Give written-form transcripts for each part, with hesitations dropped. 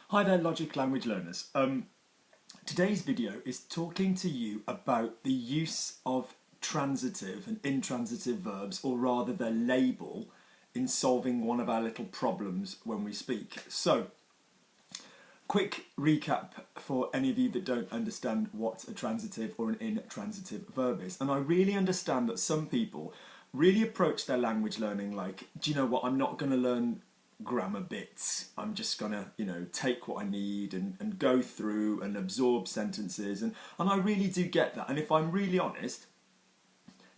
Hi there, Logic Language Learners. Today's video is talking to you about the use of transitive and intransitive verbs, or rather their label, in solving one of our little problems when we speak. So, quick recap for any of you that don't understand what a transitive or an intransitive verb is. And I really understand that some people really approach their language learning like, do you know what, I'm not going to learn grammar bits. I'm just gonna, take what I need and go through and absorb sentences, and I really do get that. And if I'm really honest,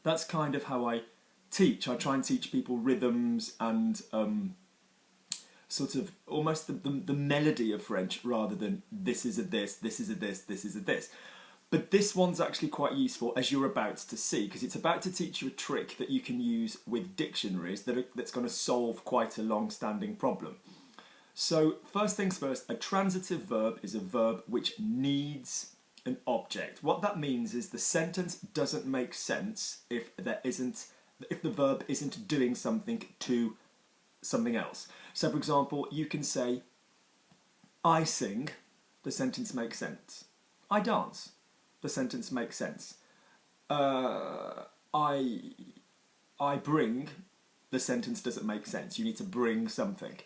that's kind of how I teach. I try and teach people rhythms and sort of almost the melody of French, rather than this is a this, this is a this, this is a this. But this one's actually quite useful, as you're about to see, because it's about to teach you a trick that you can use with dictionaries that's going to solve quite a long-standing problem. So, first things first, a transitive verb is a verb which needs an object. What that means is the sentence doesn't make sense if the verb isn't doing something to something else. So, for example, you can say, I sing, the sentence makes sense. I dance. The sentence makes sense. I bring, the sentence doesn't make sense. You need to bring something.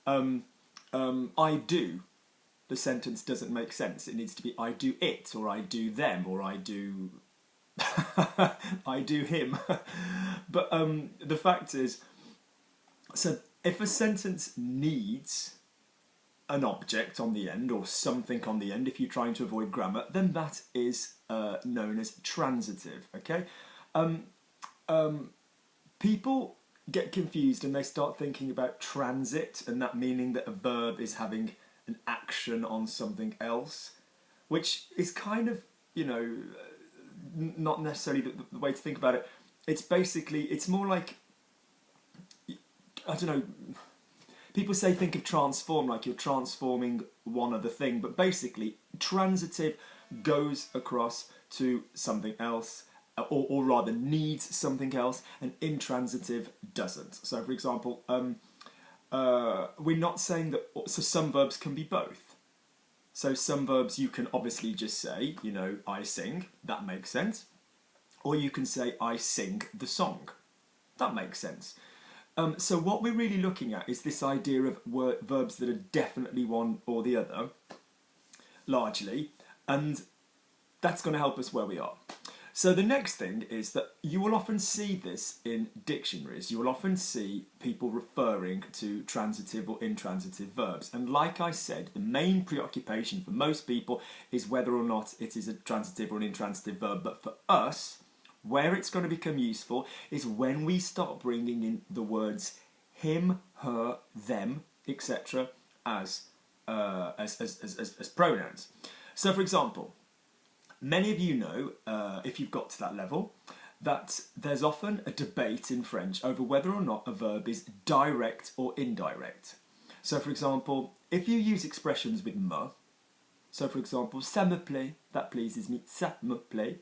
I do, the sentence doesn't make sense. It needs to be I do it, or I do them, or I do I do him. But the fact is, so if a sentence needs an object on the end, or something on the end, if you're trying to avoid grammar, then that is known as transitive, okay? People get confused and they start thinking about transit, and that meaning that a verb is having an action on something else, which is kind of, not necessarily the way to think about it. It's basically, it's more like, I don't know, people say think of transform like you're transforming one other thing, but basically transitive goes across to something else, or rather needs something else, and intransitive doesn't. So for example, we're not saying that, so some verbs can be both. So some verbs you can obviously just say, I sing, that makes sense. Or you can say I sing the song, that makes sense. So what we're really looking at is this idea of verbs that are definitely one or the other, largely, and that's going to help us where we are. So the next thing is that you will often see this in dictionaries. You will often see people referring to transitive or intransitive verbs. And like I said, the main preoccupation for most people is whether or not it is a transitive or an intransitive verb. But for us, where it's going to become useful is when we start bringing in the words him, her, them, etc. as pronouns. So, for example, many of you know, if you've got to that level, that there's often a debate in French over whether or not a verb is direct or indirect. So, for example, if you use expressions with me, so for example, ça me plaît, that pleases me, ça me plaît.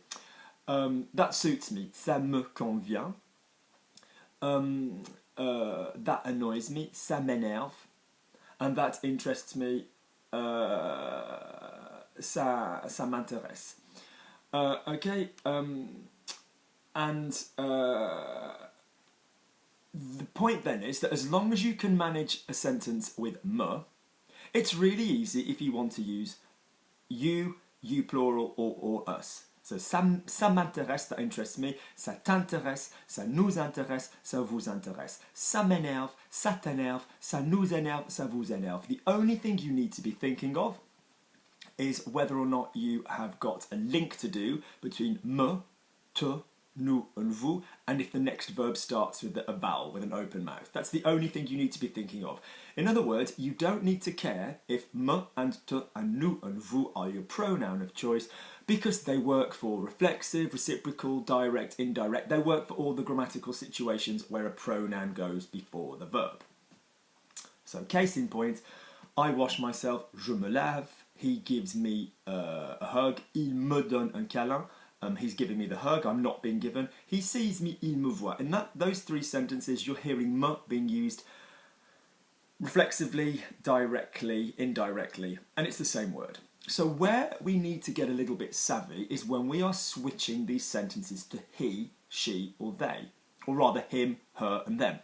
That suits me, ça me convient. That annoys me, ça m'énerve. And that interests me, ça m'intéresse. Okay, the point then is that as long as you can manage a sentence with me, it's really easy if you want to use you plural, or us. So ça m'intéresse, that interests me, ça t'intéresse, ça nous intéresse, ça vous intéresse. Ça m'énerve, ça t'énerve, ça nous énerve, ça vous énerve. The only thing you need to be thinking of is whether or not you have got a link to do between me, te, nous and vous, and if the next verb starts with a vowel, with an open mouth. That's the only thing you need to be thinking of. In other words, you don't need to care if me and te and nous and vous are your pronoun of choice, because they work for reflexive, reciprocal, direct, indirect. They work for all the grammatical situations where a pronoun goes before the verb. So, case in point, I wash myself, je me lave. He gives me a hug, il me donne un câlin. He's giving me the hug, I'm not being given. He sees me, il me voit. In those three sentences, you're hearing me being used reflexively, directly, indirectly, and it's the same word. So where we need to get a little bit savvy is when we are switching these sentences to he, she, or they, or rather him, her, and them.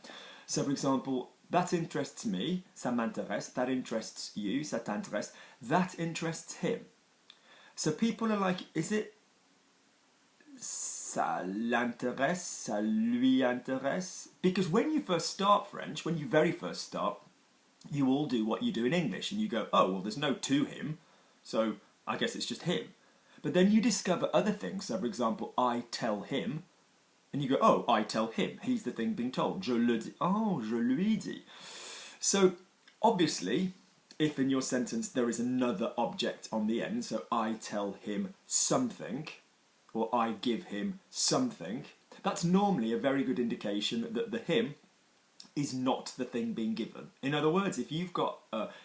So for example, that interests me, ça m'intéresse, that interests you, ça t'intéresse, that interests him. So people are like, is it ça l'intéresse, ça lui intéresse? Because when you first start French, when you very first start, you all do what you do in English and you go, oh, well, there's no to him, so I guess it's just him. But then you discover other things. So, for example, I tell him, and you go, oh, I tell him. He's the thing being told. Je le dis. Oh, je lui dis. So, obviously, if in your sentence there is another object on the end, so I tell him something, or I give him something, that's normally a very good indication that the him is not the thing being given. In other words, if you've got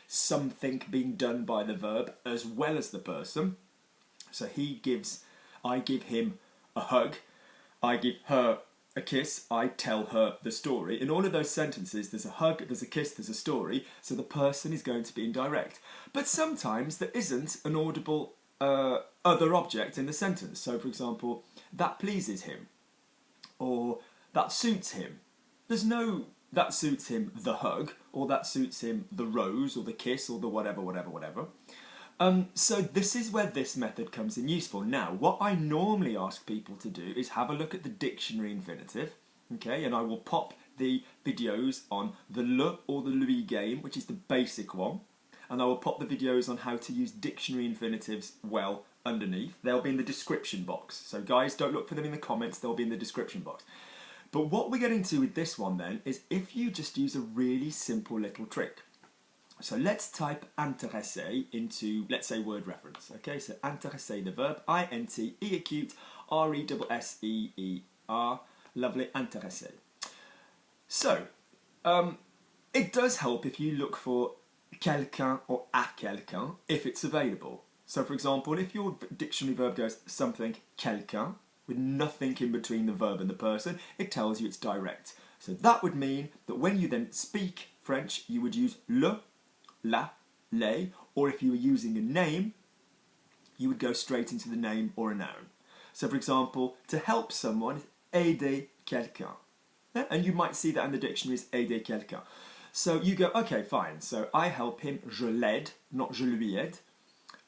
something being done by the verb as well as the person, so I give him a hug, I give her a kiss, I tell her the story. In all of those sentences, there's a hug, there's a kiss, there's a story, so the person is going to be indirect. But sometimes there isn't an audible other object in the sentence. So, for example, that pleases him, or that suits him. There's no that suits him the hug, or that suits him the rose, or the kiss, or the whatever. So this is where this method comes in useful. Now, what I normally ask people to do is have a look at the dictionary infinitive, okay, and I will pop the videos on the le or the lui game, which is the basic one, and I will pop the videos on how to use dictionary infinitives well underneath. They'll be in the description box. So guys, don't look for them in the comments, they'll be in the description box. But what we're getting to with this one then is if you just use a really simple little trick. So let's type intéresser into, let's say, word reference. Okay, so intéresser, the verb, I-N-T-E acute, R-E-S-S-E-E-R, lovely, intéresser. So, it does help if you look for quelqu'un or à quelqu'un if it's available. So for example, if your dictionary verb goes something quelqu'un, with nothing in between the verb and the person, it tells you it's direct. So that would mean that when you then speak French, you would use le, la, les, or if you were using a name, you would go straight into the name or a noun. So for example, to help someone is aider quelqu'un. Yeah? And you might see that in the dictionary as aider quelqu'un. So you go, okay, fine, so I help him, je l'aide, not je lui aide.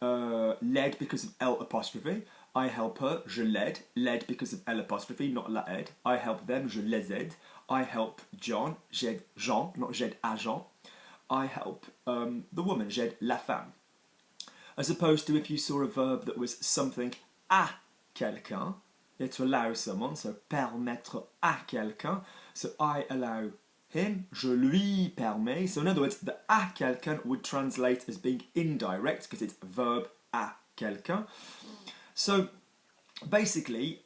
L'aide because of L apostrophe. I help her, je l'aide because of L apostrophe, not la aide. I help them, je les aide. I help John, j'aide Jean, not j'aide à Jean. I help the woman, j'aide la femme. As opposed to if you saw a verb that was something à quelqu'un, to allow someone, so permettre à quelqu'un. So I allow him, je lui permets. So in other words, the à quelqu'un would translate as being indirect because it's verb à quelqu'un. So basically,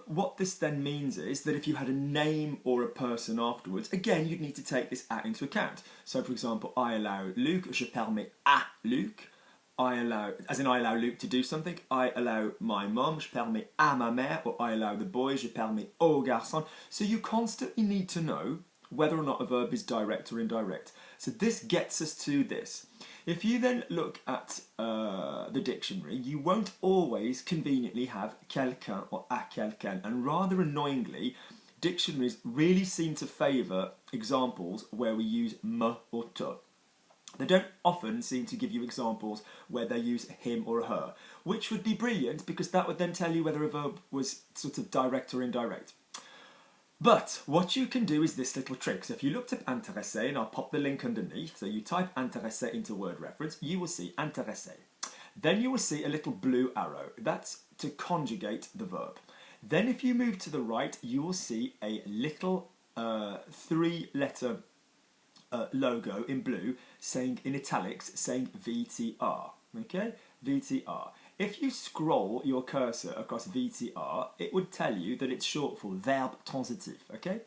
what this then means is that if you had a name or a person afterwards, again, you'd need to take this à into account. So for example, I allow Luc, je permets à Luc. I allow Luc to do something. I allow my mum, je permets à ma mère, or I allow the boy, je permets au garçon. So you constantly need to know whether or not a verb is direct or indirect. So this gets us to this. If you then look at the dictionary, you won't always conveniently have quelqu'un or à quelqu'un, and rather annoyingly, dictionaries really seem to favour examples where we use me or te. They don't often seem to give you examples where they use him or her, which would be brilliant because that would then tell you whether a verb was sort of direct or indirect. But what you can do is this little trick. So if you looked up intéresser, and I'll pop the link underneath, so you type intéresser into word reference, you will see intéresser. Then you will see a little blue arrow. That's to conjugate the verb. Then if you move to the right, you will see a little three-letter logo in blue saying in italics saying VTR. Okay, VTR. If you scroll your cursor across VTR, it would tell you that it's short for verbe transitif, okay?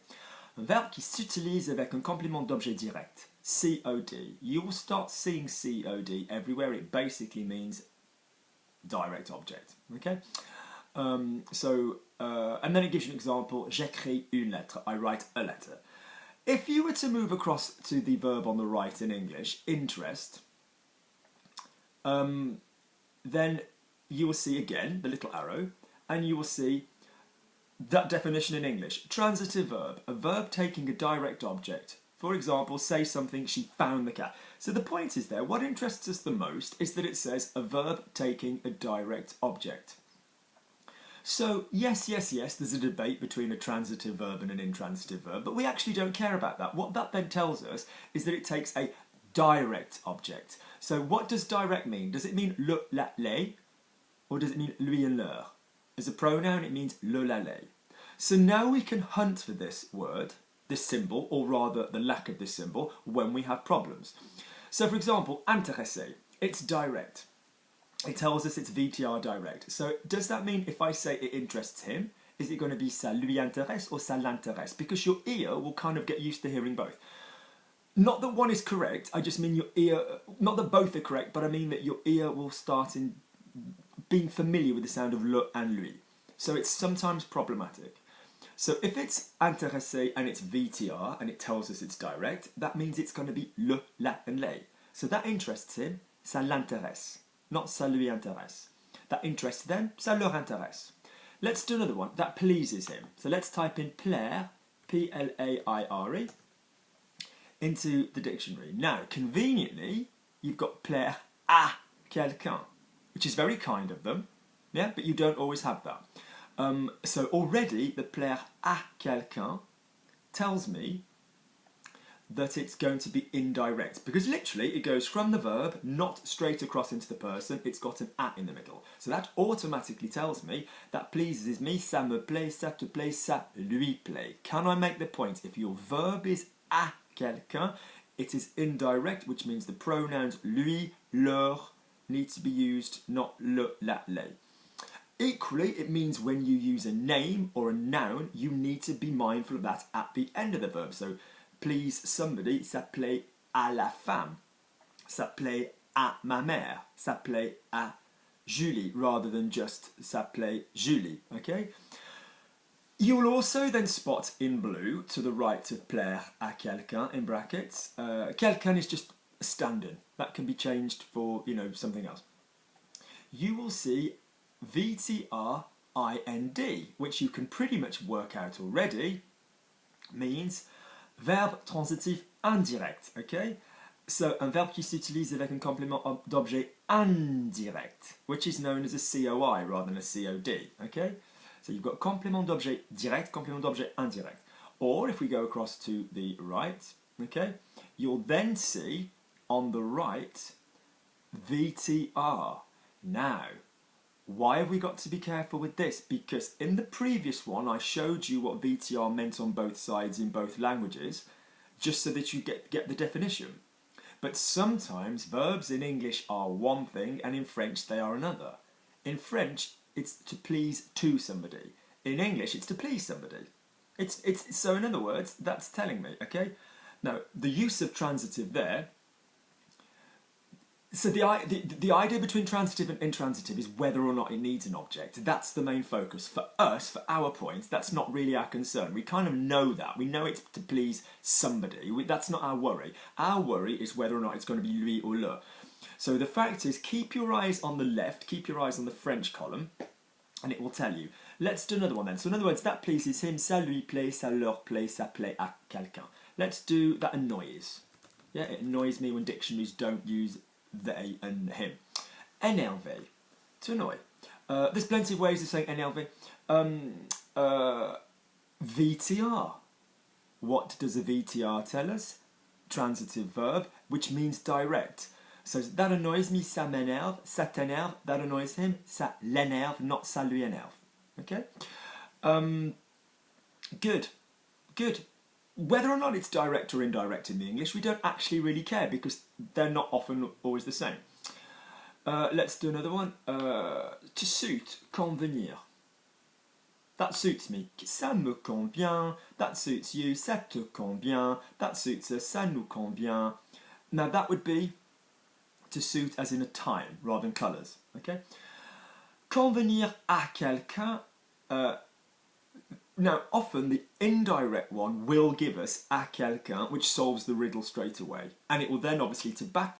Un verbe qui s'utilise avec un complément d'objet direct, COD. You will start seeing COD everywhere. It basically means direct object, okay? And then it gives you an example, j'écris une lettre, I write a letter. If you were to move across to the verb on the right in English, interest, then you will see again the little arrow, and you will see that definition in English. Transitive verb, a verb taking a direct object. For example, say something, she found the cat. So the point is there, what interests us the most is that it says a verb taking a direct object. So yes, there's a debate between a transitive verb and an intransitive verb, but we actually don't care about that. What that then tells us is that it takes a direct object. So what does direct mean? Does it mean le, la, les, or does it mean lui and leur? As a pronoun, it means le, la, les. So now we can hunt for this word, this symbol, or rather the lack of this symbol, when we have problems. So for example, intéressé, it's direct. It tells us it's VTR direct. So does that mean if I say it interests him, is it going to be ça lui intéresse or ça l'intéresse? Because your ear will kind of get used to hearing both. Not that one is correct, I just mean your ear, not that both are correct, but I mean that your ear will start in being familiar with the sound of le and lui. So it's sometimes problematic. So if it's intéressé and it's VTR and it tells us it's direct, that means it's going to be le, la and les. So that interests him, ça l'intéresse, not ça lui intéresse. That interests them, ça leur intéresse. Let's do another one, that pleases him. So let's type in plaire, P-L-A-I-R-E, into the dictionary. Now, conveniently, you've got plaire à quelqu'un, which is very kind of them, yeah, but you don't always have that. So already the plaire à quelqu'un tells me that it's going to be indirect, because literally it goes from the verb, not straight across into the person, it's got an à in the middle. So that automatically tells me that pleases me, ça me plaît, ça te plaît, ça lui plaît. Can I make the point? If your verb is à quelqu'un, it is indirect, which means the pronouns lui, leur need to be used, not le, la, les. Equally, it means when you use a name or a noun, you need to be mindful of that at the end of the verb. So, please somebody, ça plaît à la femme, ça plaît à ma mère, ça plaît à Julie, rather than just ça plaît Julie, okay? You will also then spot in blue, to the right of plaire à quelqu'un in brackets, quelqu'un is just a stand-in. That can be changed for, you know, something else. You will see VTR IND, which you can pretty much work out already, means verbe transitif indirect, okay? So, un verbe qui s'utilise avec un complément d'objet indirect, which is known as a COI rather than a COD, okay? So you've got complément d'objet direct, complément d'objet indirect. Or if we go across to the right, okay, you'll then see on the right VTR. Now, why have we got to be careful with this? Because in the previous one I showed you what VTR meant on both sides in both languages, just so that you get the definition. But sometimes verbs in English are one thing and in French they are another. In French it's to please to somebody. In English it's to please somebody. So in other words, that's telling me, okay? Now, the use of transitive there, so the idea between transitive and intransitive is whether or not it needs an object. That's the main focus. For us, for our points, that's not really our concern. We kind of know that. We know it's to please somebody. That's not our worry. Our worry is whether or not it's going to be lui or le. So the fact is, keep your eyes on the left, keep your eyes on the French column, and it will tell you. Let's do another one then. So in other words, that pleases him, ça lui plaît, ça leur plaît, ça plaît à quelqu'un. Let's do that annoys. Yeah, it annoys me when dictionaries don't use they and him. Énervé, to annoy. There's plenty of ways of saying énervé. VTR. What does a VTR tell us? Transitive verb, which means direct. So that annoys me, ça m'énerve, ça t'énerve, that annoys him, ça l'énerve, not ça lui énerve. Okay? Good. Whether or not it's direct or indirect in the English, we don't actually really care because they're not often always the same. Let's do another one. To suit, convenir. That suits me. Ça me convient. That suits you. Ça te convient. That suits us. Ça nous convient. Now that would be to suit as in a time rather than colours. Okay? Convenir à quelqu'un. Now, often the indirect one will give us à quelqu'un, which solves the riddle straight away. And it will then obviously, to back